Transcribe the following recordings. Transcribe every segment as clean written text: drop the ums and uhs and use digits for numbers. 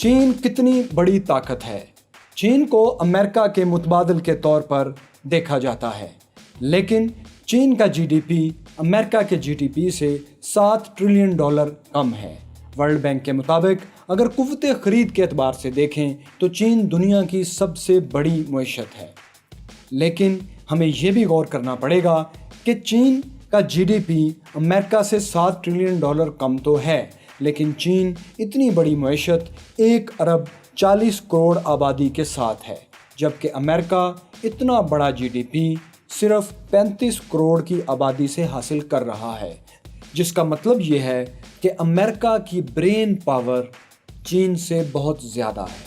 چین کتنی بڑی طاقت ہے؟ چین کو امریکہ کے متبادل کے طور پر دیکھا جاتا ہے، لیکن چین کا جی ڈی پی امریکہ کے جی ڈی پی سے $7 ٹریلین کم ہے۔ ورلڈ بینک کے مطابق اگر قوت خرید کے اعتبار سے دیکھیں تو چین دنیا کی سب سے بڑی معیشت ہے، لیکن ہمیں یہ بھی غور کرنا پڑے گا کہ چین کا جی ڈی پی امریکہ سے $7 ٹریلین کم تو ہے، لیکن چین اتنی بڑی معیشت 1.40 ارب آبادی کے ساتھ ہے، جبکہ امریکہ اتنا بڑا جی ڈی پی صرف 35 کروڑ کی آبادی سے حاصل کر رہا ہے، جس کا مطلب یہ ہے کہ امریکہ کی برین پاور چین سے بہت زیادہ ہے۔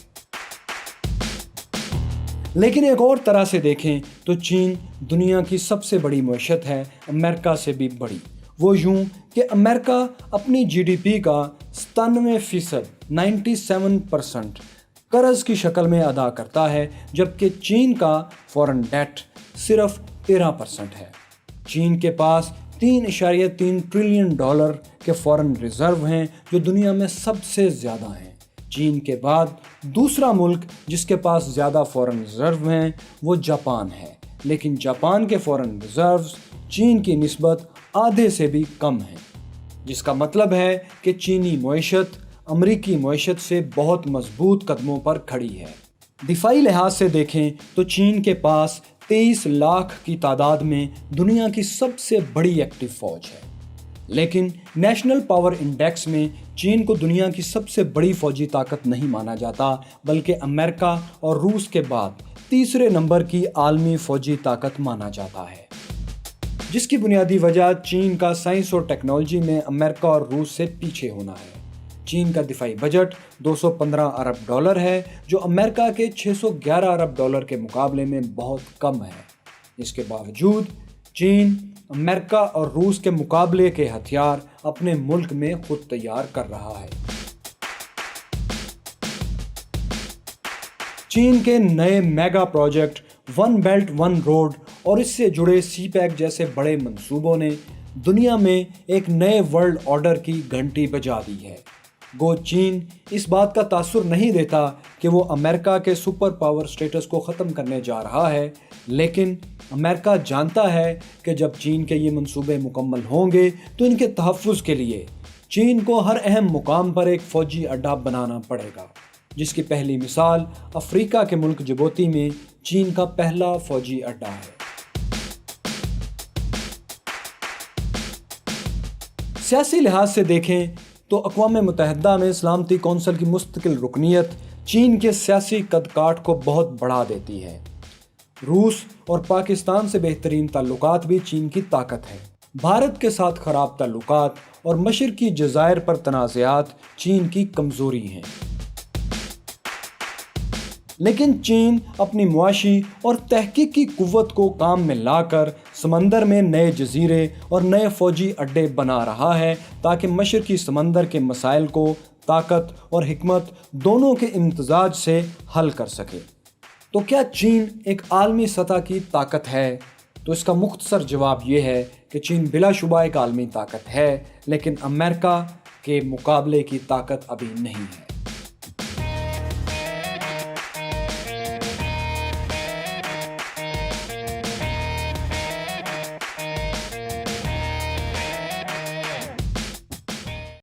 لیکن ایک اور طرح سے دیکھیں تو چین دنیا کی سب سے بڑی معیشت ہے، امریکہ سے بھی بڑی۔ وہ یوں کہ امریکہ اپنی جی ڈی پی کا 97% قرض کی شکل میں ادا کرتا ہے، جبکہ چین کا فارن ڈیٹ صرف 13% ہے۔ چین کے پاس $3.3 ٹریلین کے فارن ریزرو ہیں، جو دنیا میں سب سے زیادہ ہیں۔ چین کے بعد دوسرا ملک جس کے پاس زیادہ فارن ریزرو ہیں وہ جاپان ہے، لیکن جاپان کے فارن ریزروز چین کی نسبت آدھے سے بھی کم ہیں، جس کا مطلب ہے کہ چینی معیشت امریکی معیشت سے بہت مضبوط قدموں پر کھڑی ہے۔ دفاعی لحاظ سے دیکھیں تو چین کے پاس 23 لاکھ کی تعداد میں دنیا کی سب سے بڑی ایکٹیو فوج ہے، لیکن نیشنل پاور انڈیکس میں چین کو دنیا کی سب سے بڑی فوجی طاقت نہیں مانا جاتا، بلکہ امریکہ اور روس کے بعد تیسرے نمبر کی عالمی فوجی طاقت مانا جاتا ہے، جس کی بنیادی وجہ چین کا سائنس اور ٹیکنالوجی میں امریکہ اور روس سے پیچھے ہونا ہے۔ چین کا دفاعی بجٹ $215 ارب ہے، جو امریکہ کے $611 ارب کے مقابلے میں بہت کم ہے۔ اس کے باوجود چین امریکہ اور روس کے مقابلے کے ہتھیار اپنے ملک میں خود تیار کر رہا ہے۔ چین کے نئے mega project one belt one road اور اس سے جڑے سی پیک جیسے بڑے منصوبوں نے دنیا میں ایک نئے ورلڈ آرڈر کی گھنٹی بجا دی ہے۔ گو چین اس بات کا تاثر نہیں دیتا کہ وہ امریکہ کے سپر پاور سٹیٹس کو ختم کرنے جا رہا ہے، لیکن امریکہ جانتا ہے کہ جب چین کے یہ منصوبے مکمل ہوں گے تو ان کے تحفظ کے لیے چین کو ہر اہم مقام پر ایک فوجی اڈہ بنانا پڑے گا، جس کی پہلی مثال افریقہ کے ملک جبوتی میں چین کا پہلا فوجی اڈہ ہے۔ سیاسی لحاظ سے دیکھیں تو اقوام متحدہ میں سلامتی کونسل کی مستقل رکنیت چین کے سیاسی قد کاٹ کو بہت بڑھا دیتی ہے۔ روس اور پاکستان سے بہترین تعلقات بھی چین کی طاقت ہے۔ بھارت کے ساتھ خراب تعلقات اور مشرقی جزائر پر تنازعات چین کی کمزوری ہیں۔ لیکن چین اپنی معاشی اور تحقیقی قوت کو کام میں لا کر سمندر میں نئے جزیرے اور نئے فوجی اڈے بنا رہا ہے، تاکہ مشرقی سمندر کے مسائل کو طاقت اور حکمت دونوں کے امتزاج سے حل کر سکے۔ تو کیا چین ایک عالمی سطح کی طاقت ہے؟ تو اس کا مختصر جواب یہ ہے کہ چین بلا شبہ ایک عالمی طاقت ہے، لیکن امریکہ کے مقابلے کی طاقت ابھی نہیں ہے۔